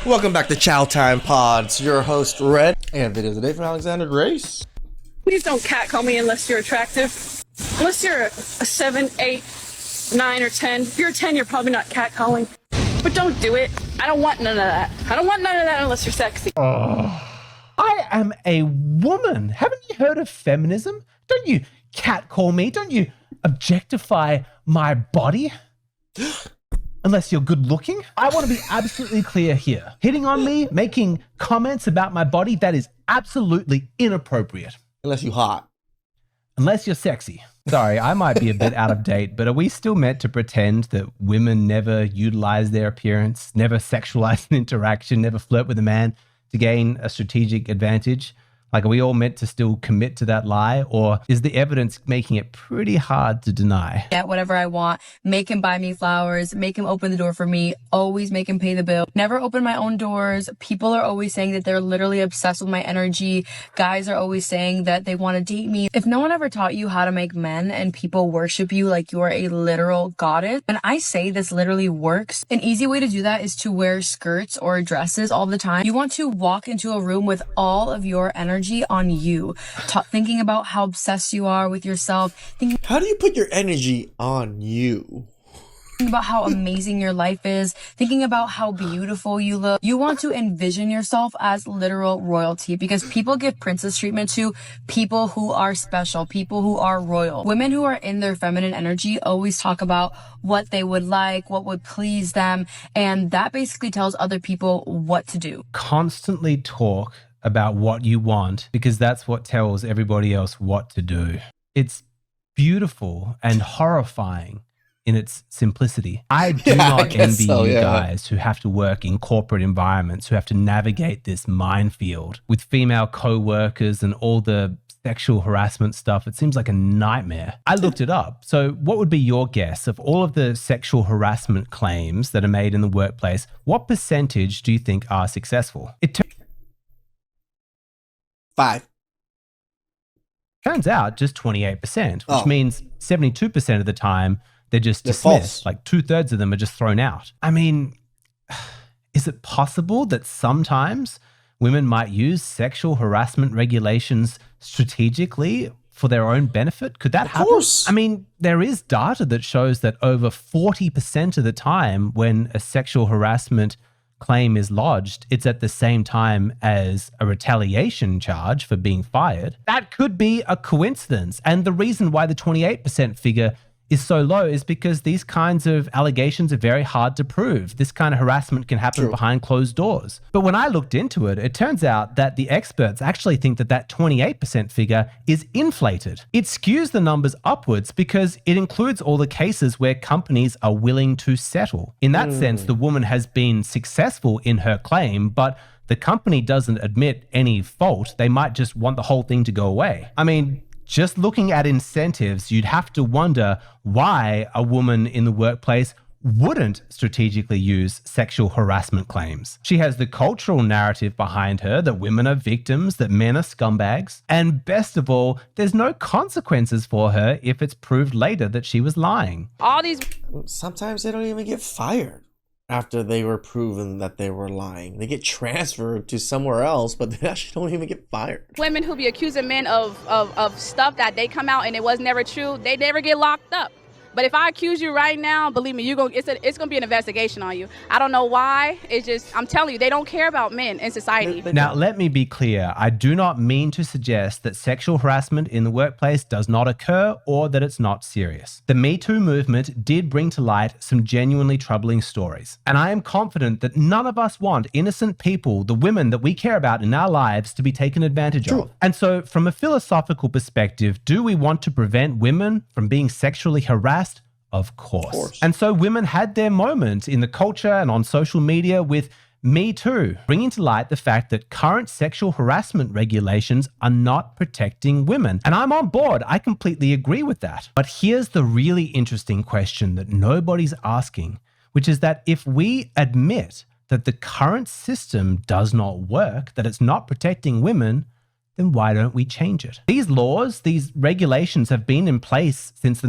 Welcome back to Chow Time Pods. Your host, Red, and video today from Alexander Grace. Please don't catcall me unless you're attractive. Unless you're a 7, 8, 9, or 10. If you're a 10, you're probably not catcalling. But don't do it. I don't want none of that. I don't want none of that unless you're sexy. I am a woman. Haven't you heard of feminism? Don't you catcall me? Don't you objectify my body? Unless you're good looking. I want to be absolutely clear here. Hitting on me, making comments about my body, that is absolutely inappropriate. Unless you hot. Unless you're sexy. Sorry, I might be a bit out of date, but are we still meant to pretend that women never utilize their appearance, never sexualize an interaction, never flirt with a man to gain a strategic advantage? Like, are we all meant to still commit to that lie, or is the evidence making it pretty hard to deny? Get whatever I want, make him buy me flowers, make him open the door for me, always make him pay the bill, never open my own doors. People are always saying that they're literally obsessed with my energy. Guys are always saying that they want to date me. If no one ever taught you how to make men and people worship you like you are a literal goddess, and I say this literally works, an easy way to do that is to wear skirts or dresses all the time. You want to walk into a room with all of your energy on you, thinking about how obsessed you are with yourself, thinking How do you put your energy on you? about how amazing your life is, thinking about how beautiful you look. You want to envision yourself as literal royalty, because people give princess treatment to people who are special, people who are royal. Women who are in their feminine energy always talk about what they would like, what would please them, and that basically tells other people what to do. Constantly talk about what you want, because that's what tells everybody else what to do. It's beautiful and horrifying in its simplicity. I do not envy you guys who have to work in corporate environments, who have to navigate this minefield with female co-workers and all the sexual harassment stuff. It seems like a nightmare. I looked it up. So what would be your guess of all of the sexual harassment claims that are made in the workplace? What percentage do you think are successful? It 5. turns out just 28%, which means 72% of the time they're just dismissed. False. Like 2/3 of them are just thrown out. I mean, is it possible that sometimes women might use sexual harassment regulations strategically for their own benefit? Could that happen? Of course. I mean, there is data that shows that over 40% of the time when a sexual harassment claim is lodged, it's at the same time as a retaliation charge for being fired. That could be a coincidence. And the reason why the 28% figure is so low is because these kinds of allegations are very hard to prove. This kind of harassment can happen behind closed doors. But when I looked into it, it turns out that the experts actually think that that 28% figure is inflated. It skews the numbers upwards because it includes all the cases where companies are willing to settle. In that sense, the woman has been successful in her claim, but the company doesn't admit any fault. They might just want the whole thing to go away. I mean, just looking at incentives, you'd have to wonder why a woman in the workplace wouldn't strategically use sexual harassment claims. She has the cultural narrative behind her that women are victims, that men are scumbags, and best of all, there's no consequences for her if it's proved later that she was lying. All these Sometimes they don't even get fired after they were proven that they were lying. They get transferred to somewhere else, but they actually don't even get fired. women who be accusing men of stuff that they come out and it was never true, they never get locked up. But if I accuse you right now, believe me, it's gonna be an investigation on you. I don't know why. It's just, I'm telling you, they don't care about men in society. Now, let me be clear. I do not mean to suggest that sexual harassment in the workplace does not occur or that it's not serious. The Me Too movement did bring to light some genuinely troubling stories. And I am confident that none of us want innocent people, the women that we care about in our lives, to be taken advantage of. And so from a philosophical perspective, do we want to prevent women from being sexually harassed? Of course. And so women had their moment in the culture and on social media with Me Too, bringing to light the fact that current sexual harassment regulations are not protecting women. And I'm on board. I completely agree with that. But here's the really interesting question that nobody's asking, which is that if we admit that the current system does not work, that it's not protecting women, then why don't we change it? These laws, these regulations have been in place since the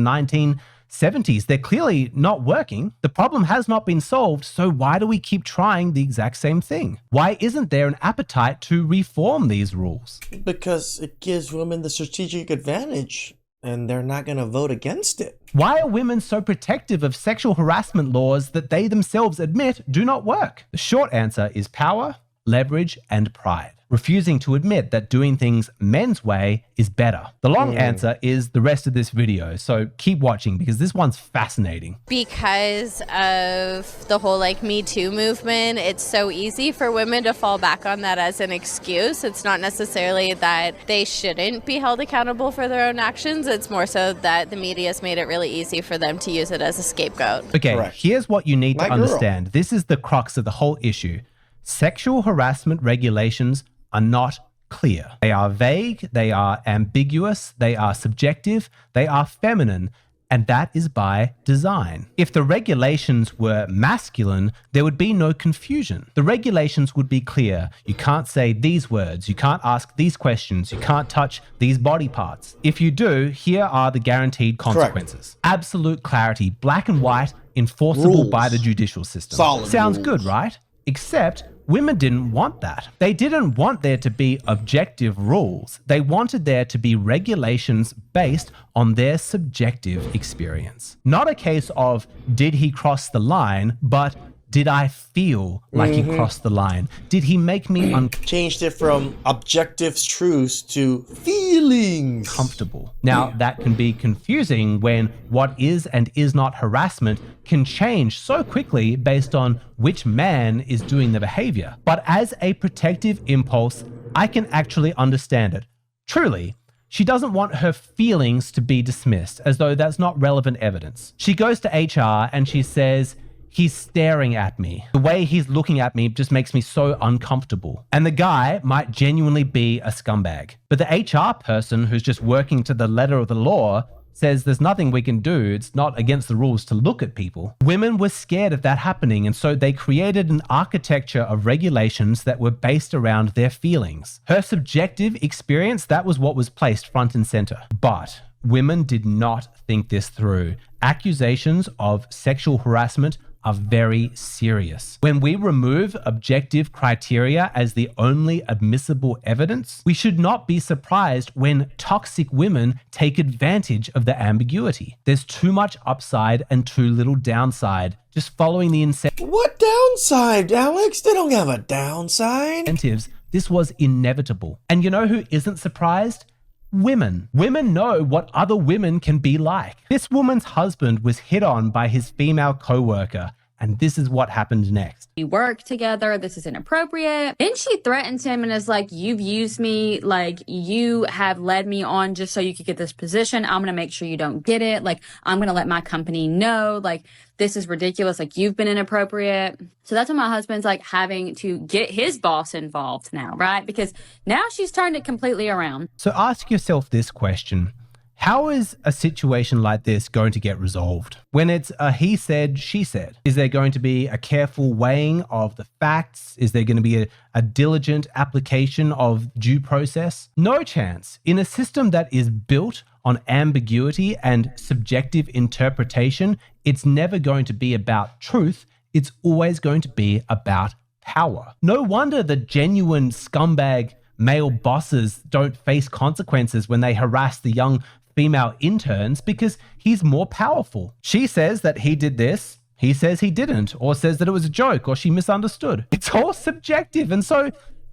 70s. They're clearly not working. The problem has not been solved, so why do we keep trying the exact same thing? Why isn't there an appetite to reform these rules? Because it gives women the strategic advantage, and they're not going to vote against it. Why are women so protective of sexual harassment laws that they themselves admit do not work? The short answer is power, leverage, and pride. Refusing to admit that doing things men's way is better. The long answer is the rest of this video, so keep watching because this one's fascinating. Because of the whole Me Too movement, it's so easy for women to fall back on that as an excuse. It's not necessarily that they shouldn't be held accountable for their own actions. It's more so that the media's made it really easy for them to use it as a scapegoat. Okay, Correct. Here's what you need to My girl. understand. This is the crux of the whole issue. Sexual harassment regulations are not clear. They are vague, they are ambiguous, they are subjective, they are feminine, and that is by design. If the regulations were masculine, there would be no confusion. The regulations would be clear. You can't say these words, you can't ask these questions, you can't touch these body parts. If you do, here are the guaranteed consequences. Absolute clarity, black and white, enforceable Rules. by the judicial system. Solid Sounds rules. good, right? Except women didn't want that. They didn't want there to be objective rules. They wanted there to be regulations based on their subjective experience. Not a case of, did he cross the line, but did I feel like he crossed the line? Did he make me Changed it from objective truths to feelings. uncomfortable? Now, that can be confusing when what is and is not harassment can change so quickly based on which man is doing the behavior. But as a protective impulse, I can actually understand it. Truly, she doesn't want her feelings to be dismissed, as though that's not relevant evidence. She goes to HR and she says, he's staring at me. The way he's looking at me just makes me so uncomfortable. And the guy might genuinely be a scumbag. But the HR person who's just working to the letter of the law says there's nothing we can do. It's not against the rules to look at people. Women were scared of that happening, and so they created an architecture of regulations that were based around their feelings. Her subjective experience, that was what was placed front and center. But women did not think this through. Accusations of sexual harassment are very serious. When we remove objective criteria as the only admissible evidence, we should not be surprised when toxic women take advantage of the ambiguity. There's too much upside and too little downside. Just following the What downside, Alex? They don't have a downside. incentives, this was inevitable. And you know who isn't surprised? Women. Women know what other women can be like. This woman's husband was hit on by his female co-worker, and this is what happened next. We work together. This is inappropriate. Then she threatens him and is like, you've used me. Like, you have led me on just so you could get this position. I'm going to make sure you don't get it. Like, I'm going to let my company know. Like, this is ridiculous. Like, you've been inappropriate. So that's when my husband's like having to get his boss involved now, right? Because now she's turned it completely around. So ask yourself this question. How is a situation like this going to get resolved? When it's a he said, she said, is there going to be a careful weighing of the facts? Is there going to be a diligent application of due process? No chance. In a system that is built on ambiguity and subjective interpretation, it's never going to be about truth. It's always going to be about power. No wonder the genuine scumbag male bosses don't face consequences when they harass the young female interns, because he's more powerful. She says that he did this, he says he didn't, or says that it was a joke, or she misunderstood. It's all subjective, and so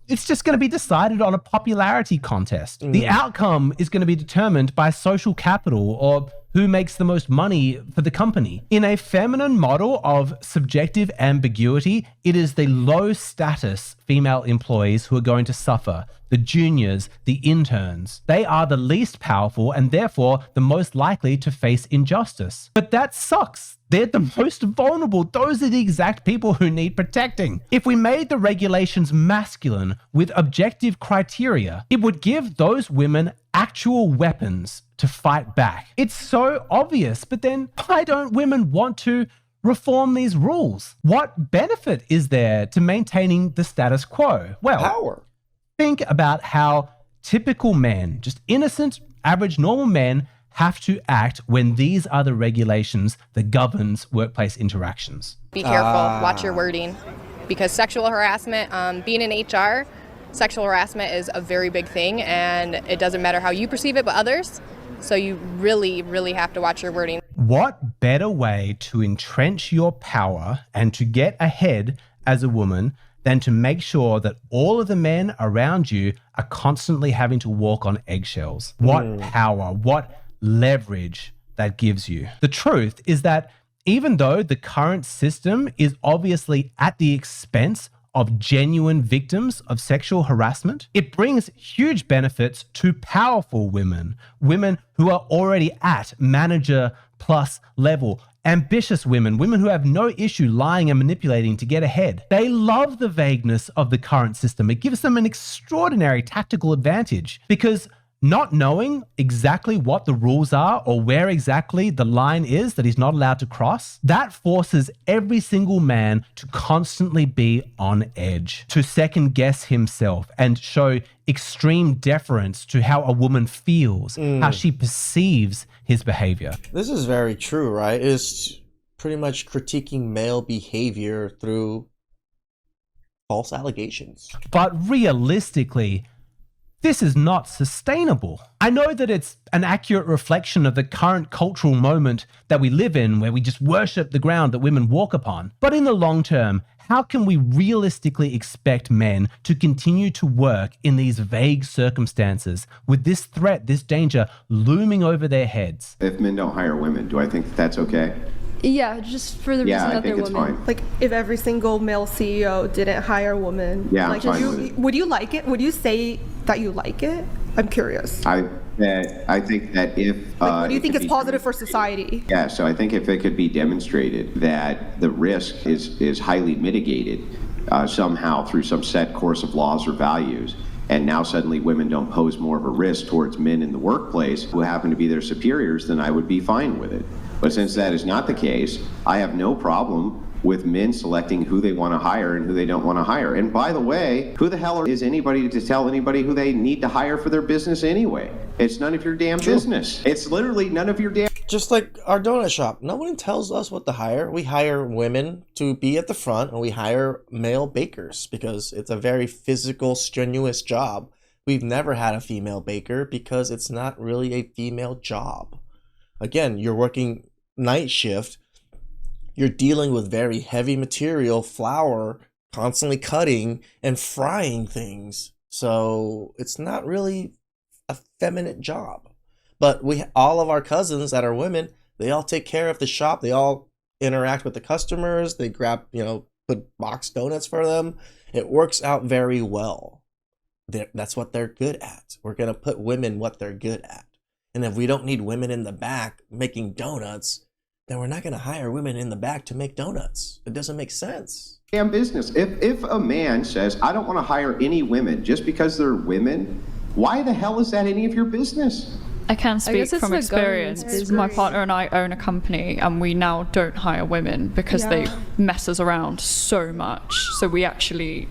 it's just going to be decided on a popularity contest. The outcome is going to be determined by social capital or who makes the most money for the company. In a feminine model of subjective ambiguity, it is the low status female employees who are going to suffer. The juniors, the interns. They are the least powerful and therefore the most likely to face injustice. But that sucks. They're the most vulnerable. Those are the exact people who need protecting. If we made the regulations masculine with objective criteria, it would give those women actual weapons to fight back. It's so obvious, but then why don't women want to reform these rules? What benefit is there to maintaining the status quo? Well, Power. think about how typical men, just innocent, average, normal men, have to act when these are the regulations that governs workplace interactions. Be careful, watch your wording, because sexual harassment, being in HR, sexual harassment is a very big thing, and it doesn't matter how you perceive it, but others. So you really, really have to watch your wording. What better way to entrench your power and to get ahead as a woman than to make sure that all of the men around you are constantly having to walk on eggshells? What power, what leverage that gives you. The truth is that even though the current system is obviously at the expense of genuine victims of sexual harassment, it brings huge benefits to powerful women, women who are already at manager plus level, ambitious women, women who have no issue lying and manipulating to get ahead. They love the vagueness of the current system. It gives them an extraordinary tactical advantage because not knowing exactly what the rules are or where exactly the line is that he's not allowed to cross, that forces every single man to constantly be on edge, to second guess himself and show extreme deference to how a woman feels, how she perceives his behavior. This is very true, right? It's pretty much critiquing male behavior through false allegations. But realistically, this is not sustainable. I know that it's an accurate reflection of the current cultural moment that we live in, where we just worship the ground that women walk upon. But in the long term, how can we realistically expect men to continue to work in these vague circumstances with this threat, this danger looming over their heads? If men don't hire women, do I think that's okay? Yeah, just for the reason that they're women. Fine. Like, if every single male CEO didn't hire a woman, yeah, like, I'm fine with it. Would you like it? Would you say that you like it? I'm curious. I think that if... what do you think is positive for society? Yeah, so I think if it could be demonstrated that the risk is highly mitigated somehow through some set course of laws or values, and now suddenly women don't pose more of a risk towards men in the workplace who happen to be their superiors, then I would be fine with it. But since that is not the case, I have no problem with men selecting who they want to hire and who they don't want to hire. And by the way, who the hell is anybody to tell anybody who they need to hire for their business anyway? It's none of your damn business. It's literally none of your damn... Just like our donut shop, no one tells us what to hire. We hire women to be at the front, and we hire male bakers because it's a very physical, strenuous job. We've never had a female baker because it's not really a female job. Again, you're working night shift. You're dealing with very heavy material, flour, constantly cutting and frying things. So it's not really a feminine job. But all of our cousins that are women, they all take care of the shop. They all interact with the customers. They grab, put box donuts for them. It works out very well. That's what they're good at. We're going to put women what they're good at. And if we don't need women in the back making donuts, then we're not going to hire women in the back to make donuts. It doesn't make sense. Damn business. If a man says, I don't want to hire any women just because they're women, why the hell is that any of your business? I can speak from experience. My partner and I own a company, and we now don't hire women because they mess us around so much. So we actually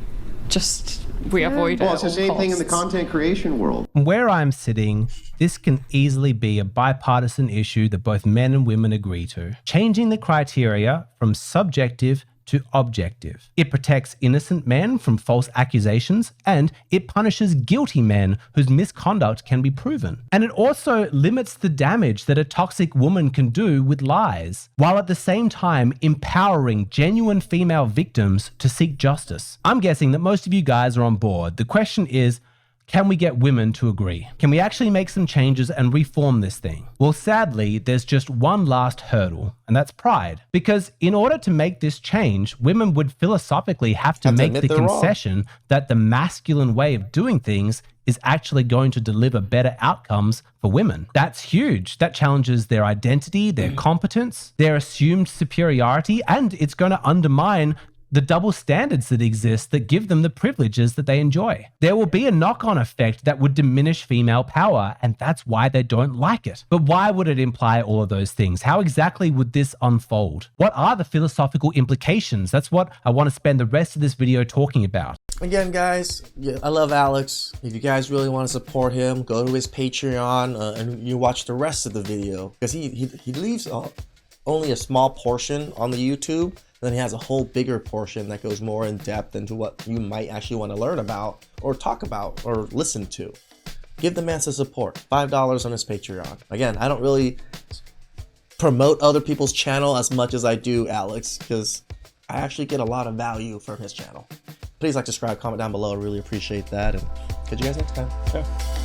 we avoid it. Well, it's the same thing in the content creation world. Where I'm sitting, this can easily be a bipartisan issue that both men and women agree to. Changing the criteria from subjective to objective. It protects innocent men from false accusations, and it punishes guilty men whose misconduct can be proven. And it also limits the damage that a toxic woman can do with lies, while at the same time empowering genuine female victims to seek justice. I'm guessing that most of you guys are on board. The question is, can we get women to agree? Can we actually make some changes and reform this thing? Well, sadly, there's just one last hurdle, and that's pride. Because in order to make this change, women would philosophically have to make the concession that the masculine way of doing things is actually going to deliver better outcomes for women. That's huge. That challenges their identity, their competence, their assumed superiority, and it's going to undermine the double standards that exist that give them the privileges that they enjoy. There will be a knock-on effect that would diminish female power, and that's why they don't like it. But why would it imply all of those things? How exactly would this unfold? What are the philosophical implications? That's what I want to spend the rest of this video talking about. Again, guys, I love Alex. If you guys really want to support him, go to his Patreon and you watch the rest of the video, because he leaves only a small portion on the YouTube. Then he has a whole bigger portion that goes more in depth into what you might actually want to learn about or talk about or listen to. Give the man some support. $5 on his Patreon. Again, I don't really promote other people's channel as much as I do Alex, because I actually get a lot of value from his channel. Please like, subscribe, comment down below. I really appreciate that, and catch you guys next time. Ciao.